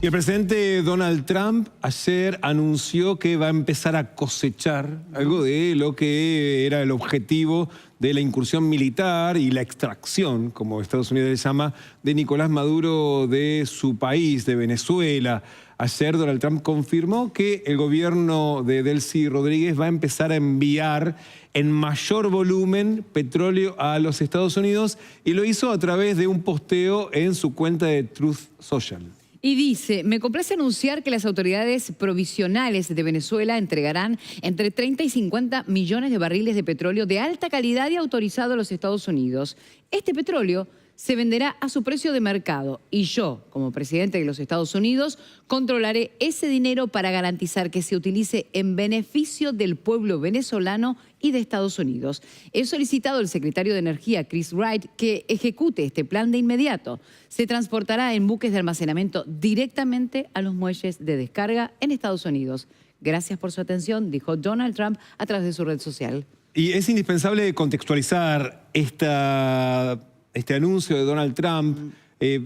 Y el presidente Donald Trump ayer anunció que va a empezar a cosechar algo de lo que era el objetivo de la incursión militar y la extracción, como Estados Unidos le llama, de Nicolás Maduro de su país, de Venezuela. Ayer Donald Trump confirmó que el gobierno de Delcy Rodríguez va a empezar a enviar en mayor volumen petróleo a los Estados Unidos y lo hizo a través de un posteo en su cuenta de Truth Social. Y dice, me complace anunciar que las autoridades provisionales de Venezuela entregarán entre 30 y 50 millones de barriles de petróleo de alta calidad y autorizado a los Estados Unidos. Este petróleo se venderá a su precio de mercado y yo, como presidente de los Estados Unidos, controlaré ese dinero para garantizar que se utilice en beneficio del pueblo venezolano y de Estados Unidos. He solicitado al secretario de Energía, Chris Wright, que ejecute este plan de inmediato. Se transportará en buques de almacenamiento directamente a los muelles de descarga en Estados Unidos. Gracias por su atención, dijo Donald Trump a través de su red social. Y es indispensable contextualizar este anuncio de Donald Trump.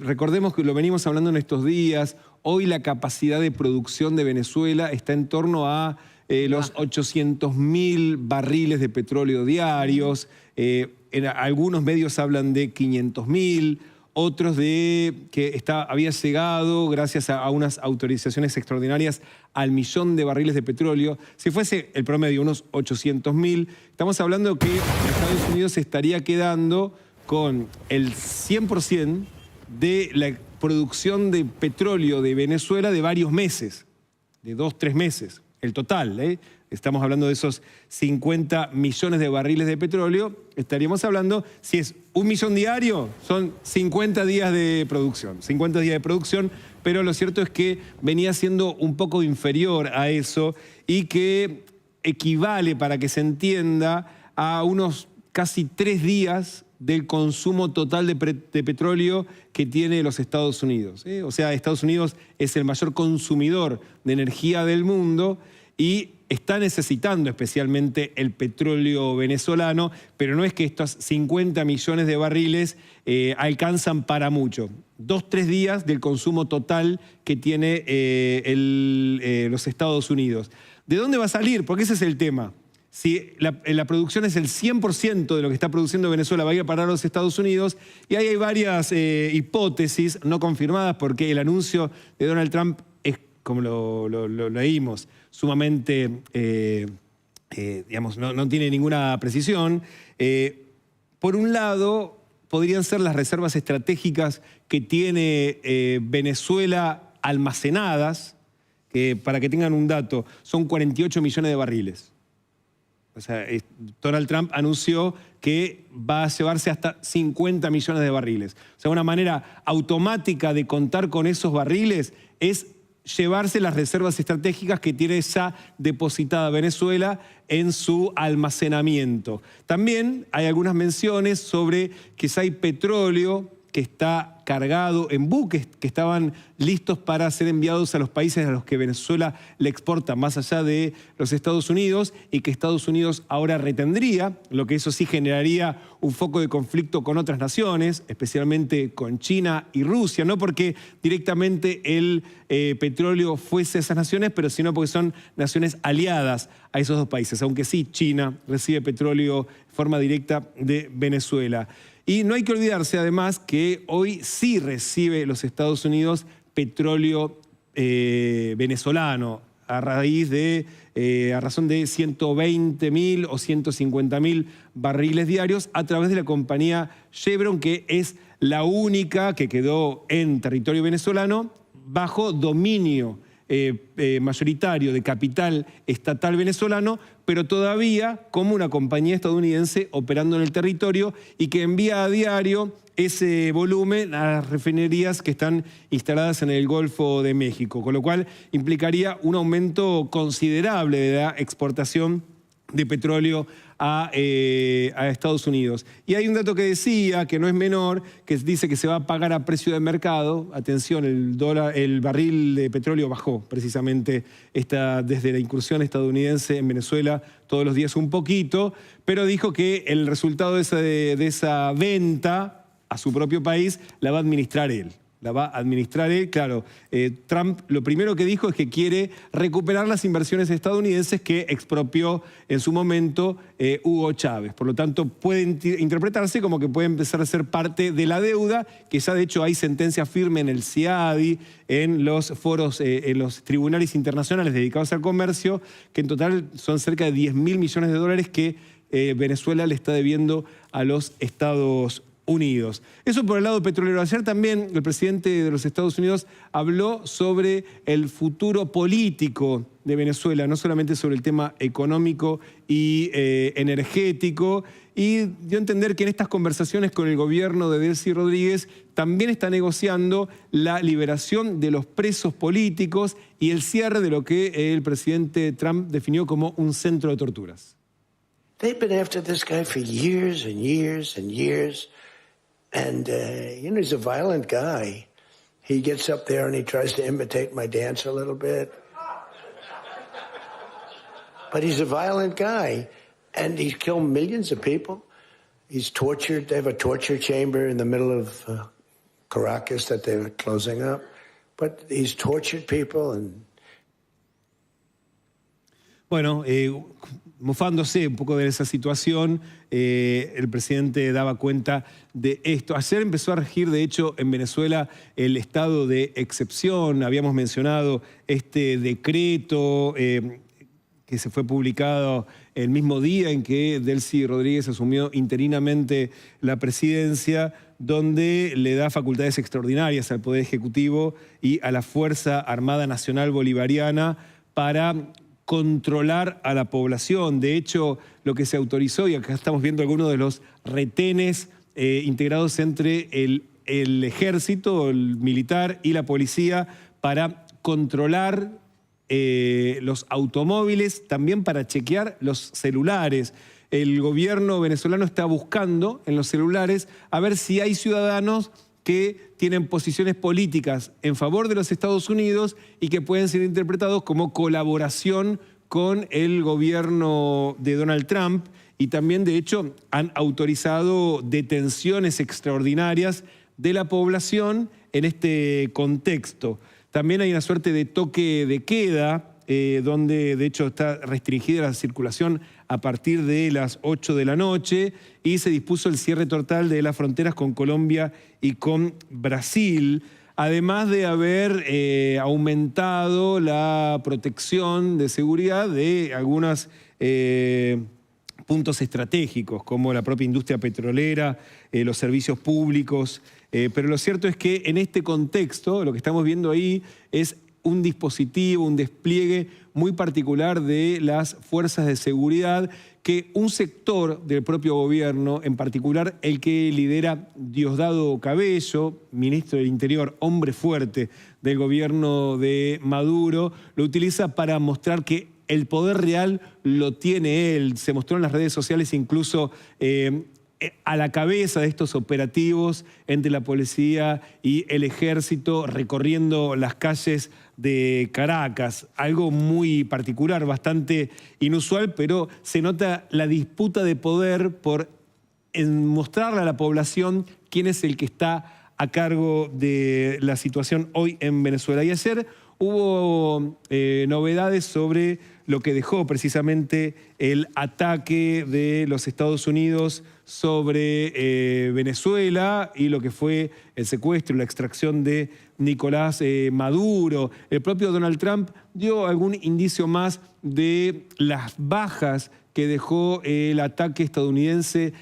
Recordemos que lo venimos hablando en estos días. Hoy la capacidad de producción de Venezuela está en torno a los 800.000 barriles de petróleo diarios. En algunos medios hablan de 500.000, otros de que había llegado, gracias a unas autorizaciones extraordinarias, al 1.000.000 de barriles de petróleo. Si fuese el promedio, unos 800.000, estamos hablando que Estados Unidos estaría quedando con el 100% de la producción de petróleo de Venezuela de varios meses, de 2-3 meses, el total. Estamos hablando de esos 50 millones de barriles de petróleo. Estaríamos hablando, si es 1 millón diario, son 50 días de producción. 50 días de producción, pero lo cierto es que venía siendo un poco inferior a eso y que equivale, para que se entienda, a unos casi 3 días del consumo total de petróleo que tiene los Estados Unidos. O sea, Estados Unidos es el mayor consumidor de energía del mundo y está necesitando especialmente el petróleo venezolano, pero no es que estos 50 millones de barriles alcanzan para mucho. 2-3 días del consumo total que tiene los Estados Unidos. ¿De dónde va a salir? Porque ese es el tema. Si la producción es el 100% de lo que está produciendo Venezuela, va a ir a parar a los Estados Unidos. Y ahí hay varias hipótesis no confirmadas, porque el anuncio de Donald Trump es, como lo leímos, sumamente, digamos, no tiene ninguna precisión. Por un lado, podrían ser las reservas estratégicas que tiene Venezuela almacenadas, que, para que tengan un dato, son 48 millones de barriles. O sea, Donald Trump anunció que va a llevarse hasta 50 millones de barriles. O sea, una manera automática de contar con esos barriles es llevarse las reservas estratégicas que tiene ya depositada Venezuela en su almacenamiento. También hay algunas menciones sobre que ya hay petróleo que está cargado en buques que estaban listos para ser enviados a los países a los que Venezuela le exporta más allá de los Estados Unidos, y que Estados Unidos ahora retendría, lo que eso sí generaría un foco de conflicto con otras naciones, especialmente con China y Rusia, no porque directamente el petróleo fuese a esas naciones, pero sino porque son naciones aliadas a esos dos países, aunque sí China recibe petróleo de forma directa de Venezuela. Y no hay que olvidarse, además, que hoy sí recibe los Estados Unidos petróleo venezolano a razón de 120.000 o 150.000 barriles diarios a través de la compañía Chevron, que es la única que quedó en territorio venezolano bajo dominio mayoritario de capital estatal venezolano, pero todavía como una compañía estadounidense operando en el territorio y que envía a diario ese volumen a las refinerías que están instaladas en el Golfo de México, con lo cual implicaría un aumento considerable de la exportación de petróleo a Estados Unidos. Y hay un dato que decía, que no es menor, que dice que se va a pagar a precio de mercado. Atención, el barril de petróleo bajó precisamente desde la incursión estadounidense en Venezuela todos los días un poquito, pero dijo que el resultado de esa venta a su propio país la va a administrar él. la va a administrar él. Claro, Trump lo primero que dijo es que quiere recuperar las inversiones estadounidenses que expropió en su momento Hugo Chávez. Por lo tanto, puede interpretarse como que puede empezar a ser parte de la deuda, que ya de hecho hay sentencia firme en el CIADI, en los foros, en los tribunales internacionales dedicados al comercio, que en total son cerca de 10.000 millones de dólares que Venezuela le está debiendo a los Estados Unidos. Eso por el lado petrolero. Ayer también el presidente de los Estados Unidos habló sobre el futuro político de Venezuela, no solamente sobre el tema económico y energético, y dio a entender que en estas conversaciones con el gobierno de Delcy Rodríguez también está negociando la liberación de los presos políticos y el cierre de lo que el presidente Trump definió como un centro de torturas. They've been after this guy for years and years and years. And, you know, he's a violent guy. He gets up there and he tries to imitate my dance a little bit. But he's a violent guy. And he's killed millions of people. He's tortured. They have a torture chamber in the middle of Caracas that they're closing up. But he's tortured people and... Bueno, mofándose un poco de esa situación, el presidente daba cuenta de esto. Ayer empezó a regir, de hecho, en Venezuela el estado de excepción. Habíamos mencionado este decreto que se fue publicado el mismo día en que Delcy Rodríguez asumió interinamente la presidencia, donde le da facultades extraordinarias al Poder Ejecutivo y a la Fuerza Armada Nacional Bolivariana para controlar a la población. De hecho, lo que se autorizó, y acá estamos viendo algunos de los retenes integrados entre el ejército, el militar y la policía para controlar los automóviles, también para chequear los celulares. El gobierno venezolano está buscando en los celulares a ver si hay ciudadanos que tienen posiciones políticas en favor de los Estados Unidos y que pueden ser interpretados como colaboración con el gobierno de Donald Trump. Y también, de hecho, han autorizado detenciones extraordinarias de la población en este contexto. También hay una suerte de toque de queda, donde de hecho está restringida la circulación a partir de las 8 de la noche y se dispuso el cierre total de las fronteras con Colombia y con Brasil, además de haber aumentado la protección de seguridad de algunos puntos estratégicos, como la propia industria petrolera, los servicios públicos. Pero lo cierto es que en este contexto, lo que estamos viendo ahí es un dispositivo, un despliegue muy particular de las fuerzas de seguridad que un sector del propio gobierno, en particular el que lidera Diosdado Cabello, ministro del Interior, hombre fuerte del gobierno de Maduro, lo utiliza para mostrar que el poder real lo tiene él. Se mostró en las redes sociales incluso a la cabeza de estos operativos entre la policía y el ejército recorriendo las calles de Caracas. Algo muy particular, bastante inusual, pero se nota la disputa de poder por mostrarle a la población quién es el que está a cargo de la situación hoy en Venezuela. Y ayer hubo novedades sobre lo que dejó precisamente el ataque de los Estados Unidos sobre Venezuela y lo que fue el secuestro y la extracción de Nicolás Maduro. El propio Donald Trump dio algún indicio más de las bajas que dejó el ataque estadounidense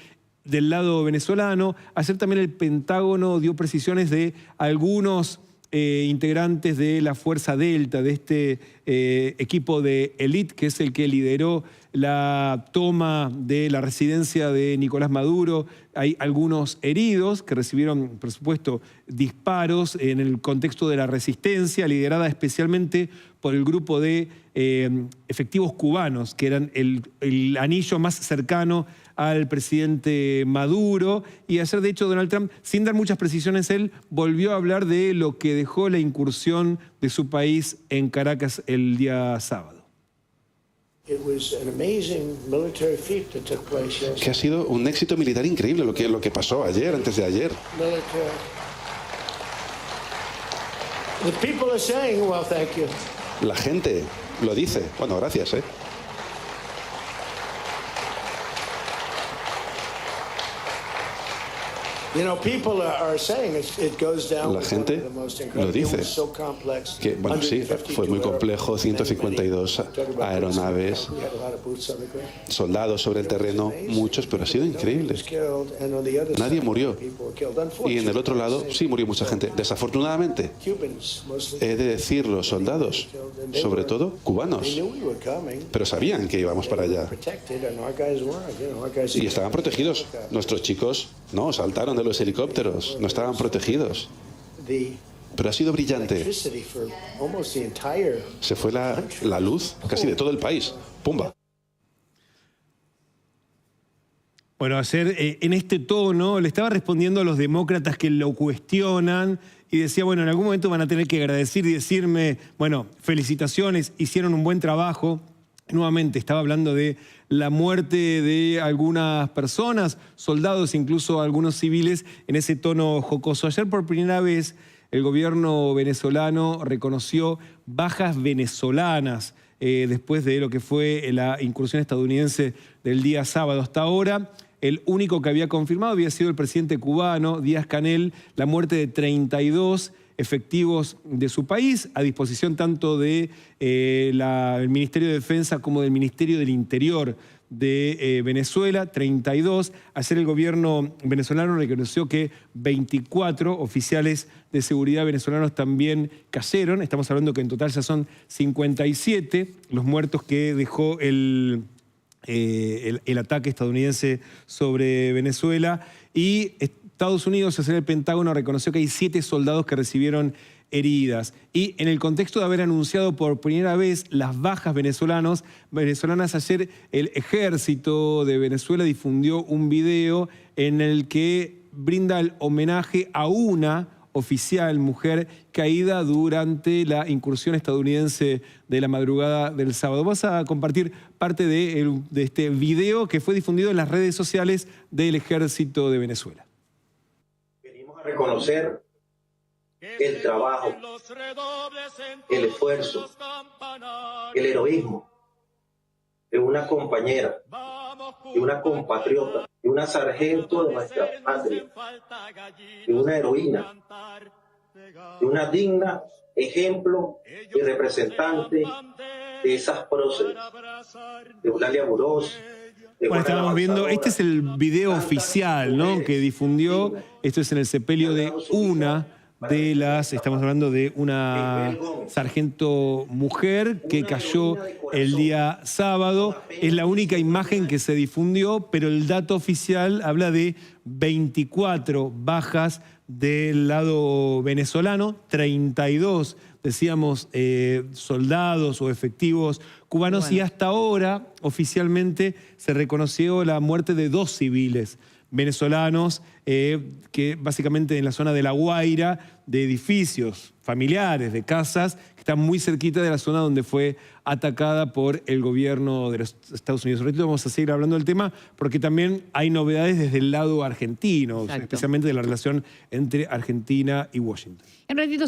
del lado venezolano. Ayer también el Pentágono dio precisiones de algunos integrantes de la Fuerza Delta, de este equipo de élite, que es el que lideró la toma de la residencia de Nicolás Maduro. Hay algunos heridos que recibieron, por supuesto, disparos en el contexto de la resistencia, liderada especialmente por el grupo de efectivos cubanos, que eran el anillo más cercano al presidente Maduro. Y ayer, de hecho, Donald Trump, sin dar muchas precisiones, él volvió a hablar de lo que dejó la incursión de su país en Caracas el día sábado. Que ha sido un éxito militar increíble lo que pasó ayer, antes de ayer. The people are saying, well, thank you. La gente lo dice. Bueno, gracias, ¿eh? La gente lo dice, que, bueno, sí, fue muy complejo, 152 aeronaves, soldados sobre el terreno, muchos, pero ha sido increíble. Nadie murió. Y en el otro lado sí murió mucha gente. Desafortunadamente, he de decir, los soldados, sobre todo cubanos, pero sabían que íbamos para allá. Y estaban protegidos. Nuestros chicos no saltaron de los helicópteros, no estaban protegidos. Pero ha sido brillante. Se fue la luz casi de todo el país. ¡Pumba! Bueno, ayer en este tono le estaba respondiendo a los demócratas que lo cuestionan y decía, bueno, en algún momento van a tener que agradecer y decirme, bueno, felicitaciones, hicieron un buen trabajo. Nuevamente estaba hablando de la muerte de algunas personas, soldados, incluso algunos civiles, en ese tono jocoso. Ayer por primera vez el gobierno venezolano reconoció bajas venezolanas después de lo que fue la incursión estadounidense del día sábado. Hasta ahora, el único que había confirmado había sido el presidente cubano, Díaz-Canel, la muerte de 32 efectivos de su país, a disposición tanto del Ministerio de Defensa como del Ministerio del Interior de Venezuela, 32. Ayer el gobierno venezolano reconoció que 24 oficiales de seguridad venezolanos también cayeron. Estamos hablando que en total ya son 57 los muertos que dejó el ataque estadounidense sobre Venezuela. Y Estados Unidos, ayer el Pentágono reconoció que hay 7 soldados que recibieron heridas. Y en el contexto de haber anunciado por primera vez las bajas venezolanas, ayer el ejército de Venezuela difundió un video en el que brinda el homenaje a una oficial mujer caída durante la incursión estadounidense de la madrugada del sábado. Vas a compartir parte de este video que fue difundido en las redes sociales del ejército de Venezuela. Venimos a reconocer el trabajo, el esfuerzo, el heroísmo de una compañera, de una compatriota, de una sargento de nuestra patria, de una heroína, de una digna ejemplo y representante de esas próceres, de Eulalia Burós. Bueno, estábamos viendo, este es el video oficial, ¿no?, que difundió. Esto es en el sepelio de una de las, estamos hablando de una sargento mujer que cayó el día sábado. Es la única imagen que se difundió, pero el dato oficial habla de 24 bajas del lado venezolano, 32, decíamos, soldados o efectivos cubanos, y hasta ahora oficialmente se reconoció la muerte de 2 civiles venezolanos, que básicamente en la zona de La Guaira, de edificios familiares, de casas, que están muy cerquita de la zona donde fue atacada por el gobierno de los Estados Unidos. Ahorita vamos a seguir hablando del tema porque también hay novedades desde el lado argentino, especialmente de la relación entre Argentina y Washington. En ratito